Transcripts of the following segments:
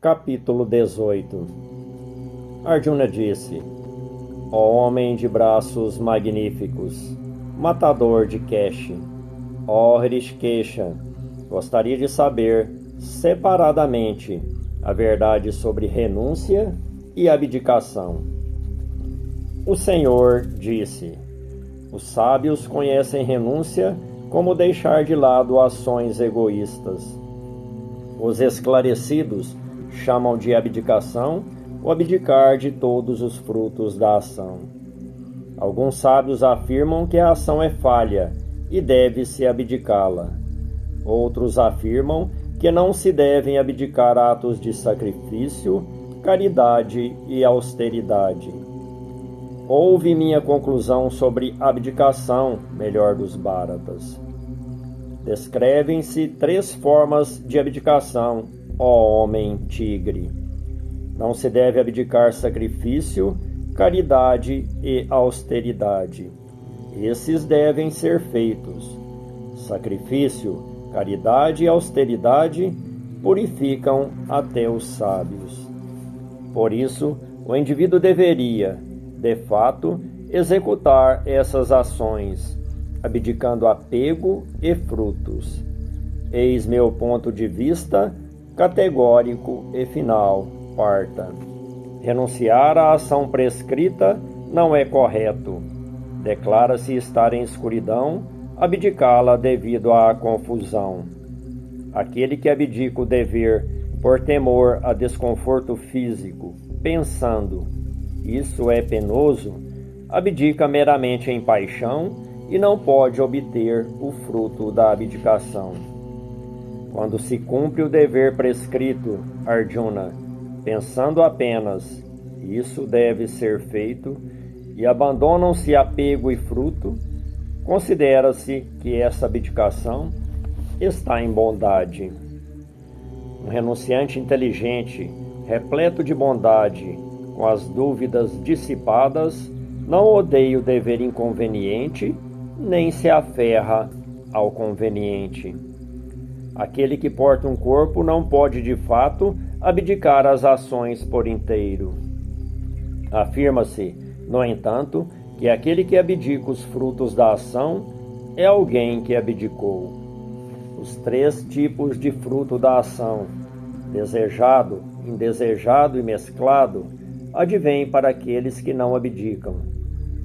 Capítulo 18. Arjuna disse: Ó homem de braços magníficos, matador de Keshi, ó Hrishikesha, gostaria de saber, separadamente, a verdade sobre renúncia e abdicação. O Senhor disse: Os sábios conhecem renúncia como deixar de lado ações egoístas. Os esclarecidos chamam de abdicação o abdicar de todos os frutos da ação. Alguns sábios afirmam que a ação é falha e deve-se abdicá-la. Outros afirmam que não se devem abdicar atos de sacrifício, caridade e austeridade. Ouve minha conclusão sobre abdicação, melhor dos Bharatas. Descrevem-se 3 formas de abdicação, ó homem tigre. Não se deve abdicar sacrifício, caridade e austeridade. Esses devem ser feitos. Sacrifício, caridade e austeridade purificam até os sábios. Por isso, o indivíduo deveria, de fato, executar essas ações, abdicando apego e frutos. Eis meu ponto de vista categórico e final. Parta. Renunciar à ação prescrita não é correto. Declara-se estar em escuridão, abdicá-la devido à confusão. Aquele que abdica o dever por temor a desconforto físico, pensando, isso é penoso, abdica meramente em paixão e não pode obter o fruto da abdicação. Quando se cumpre o dever prescrito, Arjuna, pensando apenas, isso deve ser feito, e abandonam-se apego e fruto, considera-se que essa abdicação está em bondade. Um renunciante inteligente, repleto de bondade, com as dúvidas dissipadas, não odeia o dever inconveniente, nem se aferra ao conveniente. Aquele que porta um corpo não pode, de fato, abdicar as ações por inteiro. Afirma-se, no entanto, que aquele que abdica os frutos da ação é alguém que abdicou. Os 3 tipos de fruto da ação, desejado, indesejado e mesclado, advêm para aqueles que não abdicam,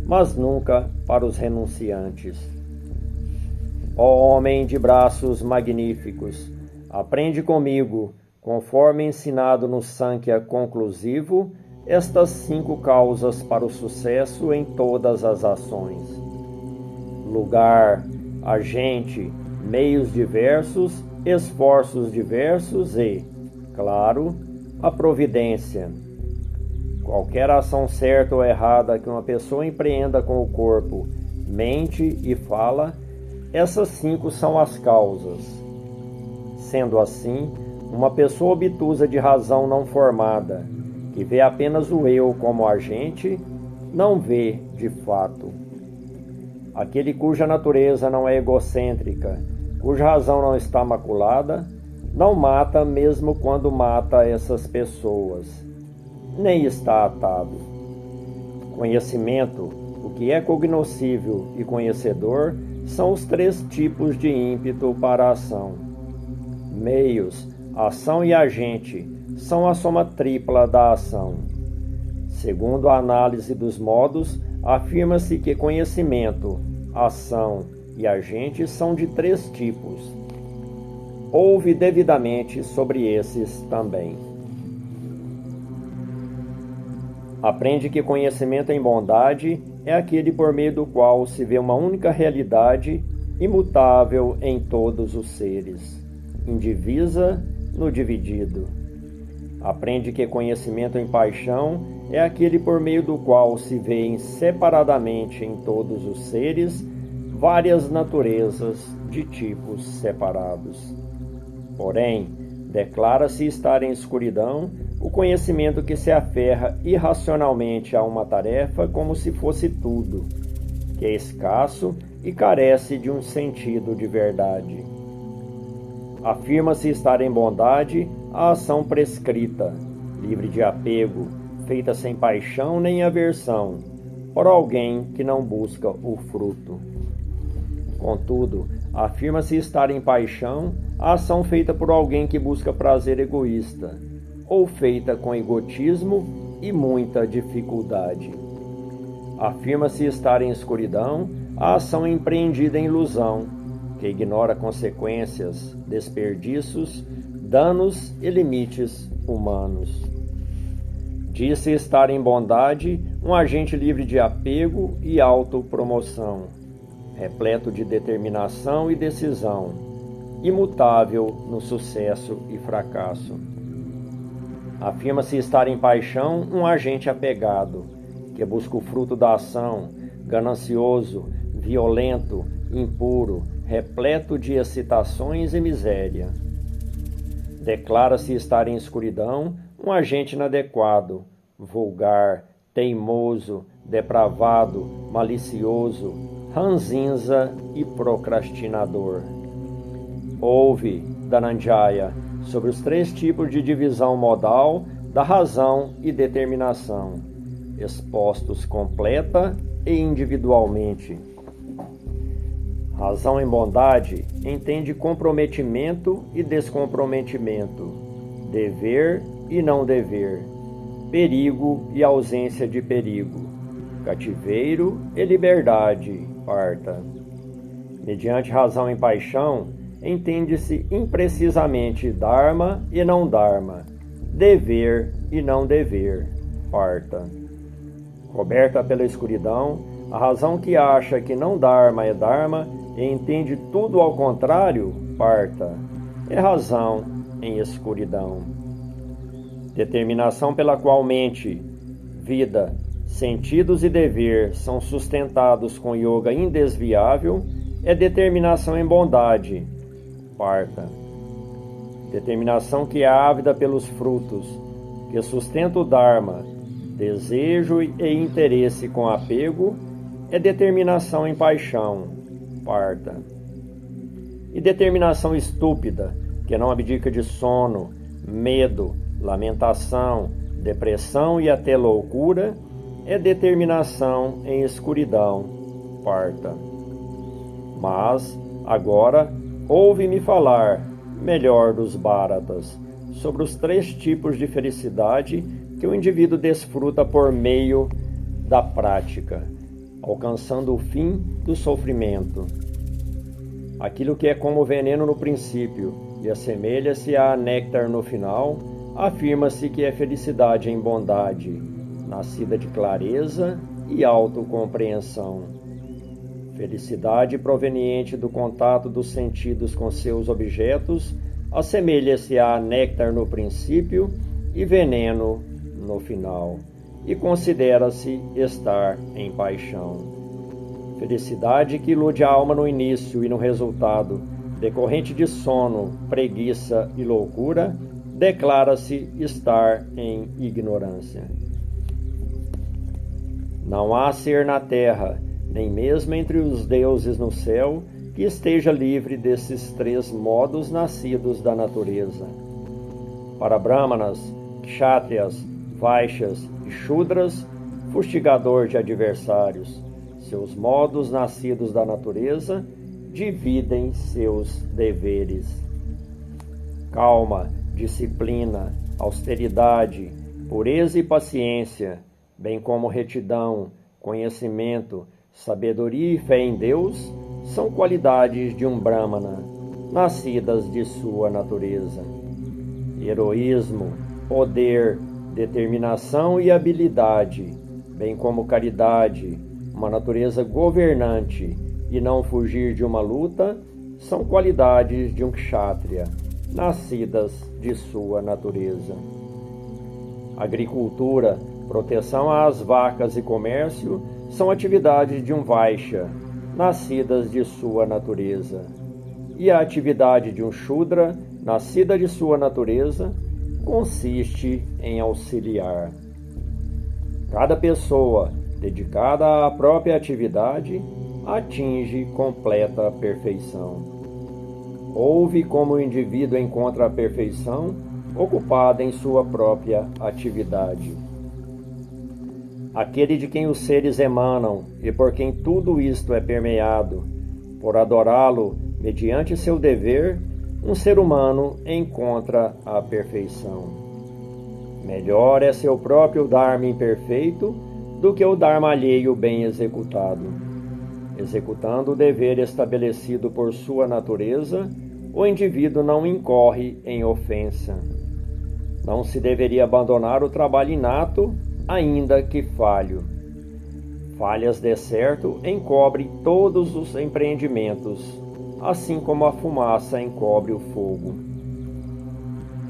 mas nunca para os renunciantes. Ó homem de braços magníficos, aprende comigo, conforme ensinado no Sankhya conclusivo, estas 5 causas para o sucesso em todas as ações: lugar, agente, meios diversos, esforços diversos e, claro, a providência. Qualquer ação certa ou errada que uma pessoa empreenda com o corpo, mente e fala, essas 5 são as causas. Sendo assim, uma pessoa obtusa de razão não formada, que vê apenas o eu como agente, não vê de fato. Aquele cuja natureza não é egocêntrica, cuja razão não está maculada, não mata mesmo quando mata essas pessoas, nem está atado. Conhecimento, o que é cognoscível e conhecedor, são os 3 tipos de ímpeto para a ação. Meios, ação e agente são a soma tripla da ação. Segundo a análise dos modos, afirma-se que conhecimento, ação e agente são de 3 tipos. Ouve devidamente sobre esses também. Aprende que conhecimento em bondade é aquele por meio do qual se vê uma única realidade, imutável em todos os seres, indivisa no dividido. Aprende que conhecimento em paixão é aquele por meio do qual se vêem separadamente em todos os seres várias naturezas de tipos separados. Porém, declara-se estar em escuridão o conhecimento que se aferra irracionalmente a uma tarefa como se fosse tudo, que é escasso e carece de um sentido de verdade. Afirma-se estar em bondade a ação prescrita, livre de apego, feita sem paixão nem aversão, por alguém que não busca o fruto. Contudo, afirma-se estar em paixão a ação feita por alguém que busca prazer egoísta, ou feita com egotismo e muita dificuldade. Afirma-se estar em escuridão a ação empreendida em ilusão, que ignora consequências, desperdícios, danos e limites humanos. Diz-se estar em bondade um agente livre de apego e autopromoção, repleto de determinação e decisão, imutável no sucesso e fracasso. Afirma-se estar em paixão um agente apegado, que busca o fruto da ação, ganancioso, violento, impuro, repleto de excitações e miséria. Declara-se estar em escuridão um agente inadequado, vulgar, teimoso, depravado, malicioso, ranzinza e procrastinador. Ouve, Dhananjaya, sobre os 3 tipos de divisão modal da razão e determinação, expostos completa e individualmente. Razão em bondade entende comprometimento e descomprometimento, dever e não dever, perigo e ausência de perigo, cativeiro e liberdade, parta. Mediante razão em paixão, entende-se imprecisamente dharma e não dharma, dever e não dever, parta. Coberta pela escuridão, a razão que acha que não dharma é dharma e entende tudo ao contrário, parta, é razão em escuridão. Determinação pela qual mente, vida, sentidos e dever são sustentados com yoga indesviável é determinação em bondade, parta. Determinação que é ávida pelos frutos, que sustenta o dharma, desejo e interesse com apego, é determinação em paixão, parta. E determinação estúpida, que não abdica de sono, medo, lamentação, depressão e até loucura, é determinação em escuridão, parta. Mas, agora, ouve-me falar, melhor dos Bharatas, sobre os 3 tipos de felicidade que o indivíduo desfruta por meio da prática, alcançando o fim do sofrimento. Aquilo que é como veneno no princípio e assemelha-se a néctar no final, afirma-se que é felicidade em bondade, nascida de clareza e autocompreensão. Felicidade proveniente do contato dos sentidos com seus objetos, assemelha-se a néctar no princípio e veneno no final, e considera-se estar em paixão. Felicidade que ilude a alma no início e no resultado, decorrente de sono, preguiça e loucura, declara-se estar em ignorância. Não há ser na terra, nem mesmo entre os deuses no céu, que esteja livre desses 3 modos nascidos da natureza. Para brahmanas, kshatriyas, vaixas e shudras, fustigador de adversários, seus modos nascidos da natureza dividem seus deveres. Calma, disciplina, austeridade, pureza e paciência, bem como retidão, conhecimento, sabedoria e fé em Deus, são qualidades de um Brahmana, nascidas de sua natureza. Heroísmo, poder, determinação e habilidade, bem como caridade, uma natureza governante e não fugir de uma luta, são qualidades de um kshatriya, nascidas de sua natureza. Agricultura, proteção às vacas e comércio são atividades de um vaixya, nascidas de sua natureza. E a atividade de um shudra, nascida de sua natureza, consiste em auxiliar. Cada pessoa dedicada à própria atividade atinge completa perfeição. Ouve como o indivíduo encontra a perfeição ocupado em sua própria atividade. Aquele de quem os seres emanam e por quem tudo isto é permeado, por adorá-lo mediante seu dever, um ser humano encontra a perfeição. Melhor é seu próprio Dharma imperfeito do que o Dharma alheio bem executado. Executando o dever estabelecido por sua natureza, o indivíduo não incorre em ofensa. Não se deveria abandonar o trabalho inato, ainda que falho. Falhas de certo encobrem todos os empreendimentos, assim como a fumaça encobre o fogo.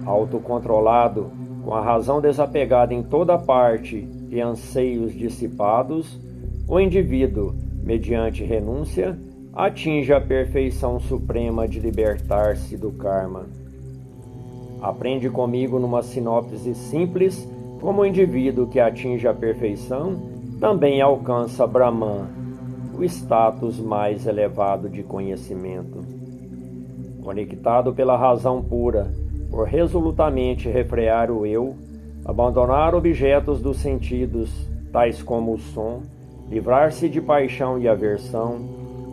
Autocontrolado, com a razão desapegada em toda parte e anseios dissipados, o indivíduo, mediante renúncia, atinge a perfeição suprema de libertar-se do karma. Aprende comigo numa sinopse simples, como o indivíduo que atinge a perfeição também alcança Brahman, o status mais elevado de conhecimento. Conectado pela razão pura, por resolutamente refrear o eu, abandonar objetos dos sentidos, tais como o som, livrar-se de paixão e aversão,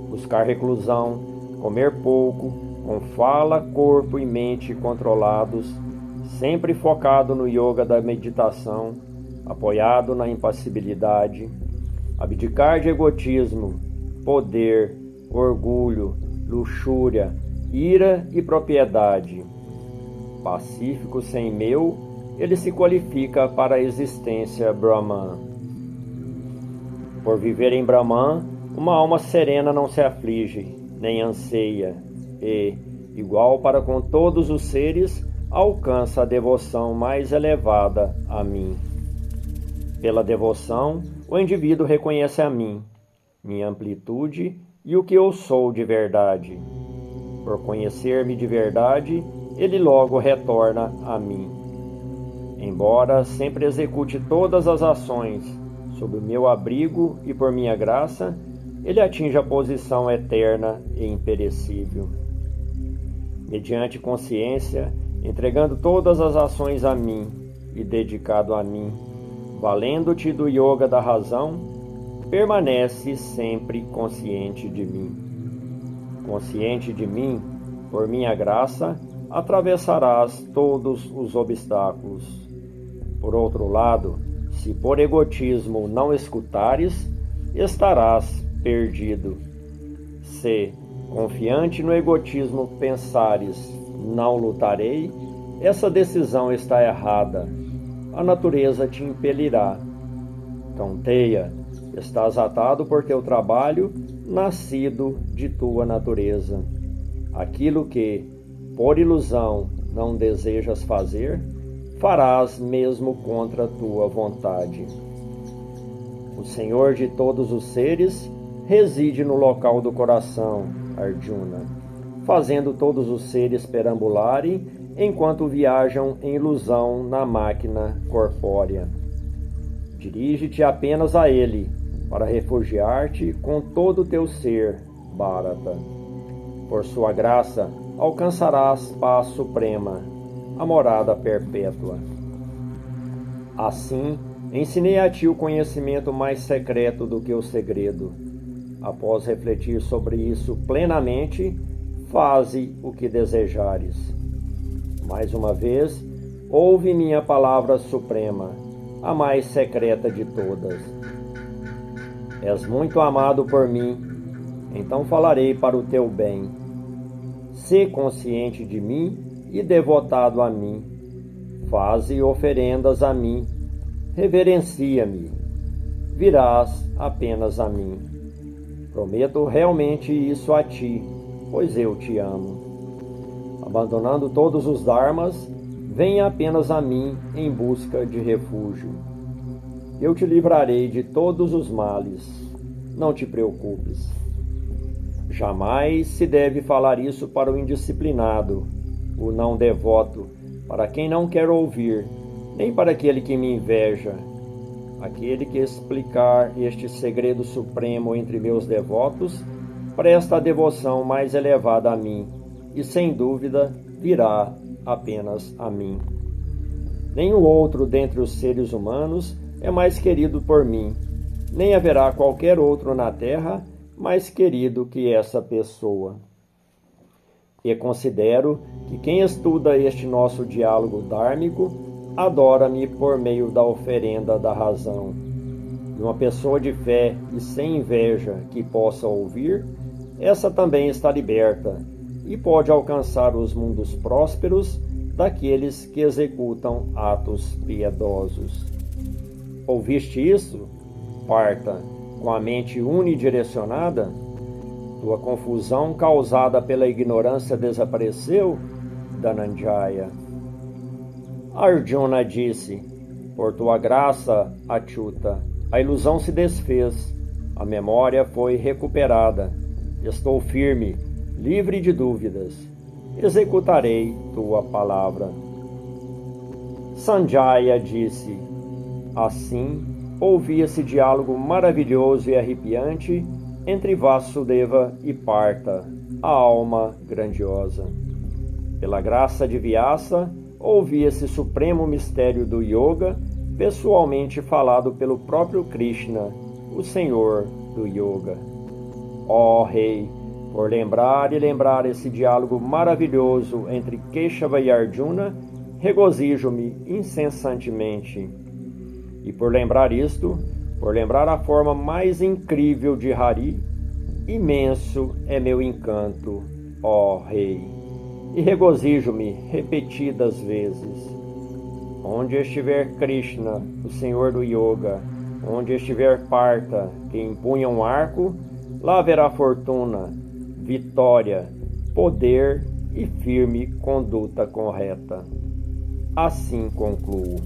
buscar reclusão, comer pouco, com fala, corpo e mente controlados, sempre focado no yoga da meditação, apoiado na impassibilidade, abdicar de egotismo, poder, orgulho, luxúria, ira e propriedade. Pacífico sem meu, ele se qualifica para a existência Brahman. Por viver em Brahman, uma alma serena não se aflige, nem anseia, e, igual para com todos os seres, alcança a devoção mais elevada a mim. Pela devoção, o indivíduo reconhece a mim, minha amplitude e o que eu sou de verdade. Por conhecer-me de verdade, ele logo retorna a mim. Embora sempre execute todas as ações sob o meu abrigo e por minha graça, ele atinge a posição eterna e imperecível. Mediante consciência, entregando todas as ações a mim e dedicado a mim, valendo-te do yoga da razão, permanece sempre consciente de mim. Consciente de mim, por minha graça, atravessarás todos os obstáculos. Por outro lado, se por egotismo não escutares, estarás perdido. Se, confiante no egotismo, pensares, não lutarei, essa decisão está errada. A natureza te impelirá. Tonteia, estás atado por teu trabalho, nascido de tua natureza. Aquilo que, por ilusão, não desejas fazer, farás mesmo contra tua vontade. O Senhor de todos os seres reside no local do coração, Arjuna, fazendo todos os seres perambularem enquanto viajam em ilusão na máquina corpórea. Dirige-te apenas a Ele, para refugiar-te com todo o teu ser, Bharata. Por sua graça, alcançarás paz suprema, a morada perpétua. Assim, ensinei a ti o conhecimento mais secreto do que o segredo. Após refletir sobre isso plenamente, faze o que desejares. Mais uma vez, ouve minha palavra suprema, a mais secreta de todas. És muito amado por mim, então falarei para o teu bem. Sê consciente de mim e devotado a mim. Faze oferendas a mim. Reverencia-me. Virás apenas a mim. Prometo realmente isso a ti, pois eu te amo. Abandonando todos os dharmas, venha apenas a mim em busca de refúgio. Eu te livrarei de todos os males. Não te preocupes. Jamais se deve falar isso para o indisciplinado, o não devoto, para quem não quer ouvir, nem para aquele que me inveja. Aquele que explicar este segredo supremo entre meus devotos, presta a devoção mais elevada a mim, e sem dúvida virá apenas a mim. Nenhum outro dentre os seres humanos é mais querido por mim, nem haverá qualquer outro na terra mais querido que essa pessoa. E considero que quem estuda este nosso diálogo dármico adora-me por meio da oferenda da razão. E uma pessoa de fé e sem inveja que possa ouvir, essa também está liberta e pode alcançar os mundos prósperos daqueles que executam atos piedosos. Ouviste isso? Parta, com a mente unidirecionada? Tua confusão causada pela ignorância desapareceu, Dhananjaya? Arjuna disse: por tua graça, Achyuta, a ilusão se desfez, a memória foi recuperada. Estou firme, livre de dúvidas. Executarei tua palavra. Sanjaya disse: assim, ouvi esse diálogo maravilhoso e arrepiante entre Vasudeva e Partha, a alma grandiosa. Pela graça de Vyasa, ouvi esse supremo mistério do yoga, pessoalmente falado pelo próprio Krishna, o Senhor do Yoga. Ó Rei, por lembrar e lembrar esse diálogo maravilhoso entre Keshava e Arjuna, regozijo-me incessantemente. E por lembrar isto, por lembrar a forma mais incrível de Hari, imenso é meu encanto, ó Rei, e regozijo-me repetidas vezes. Onde estiver Krishna, o Senhor do Yoga, onde estiver Partha, que empunha um arco, lá haverá fortuna, vitória, poder e firme conduta correta. Assim concluo.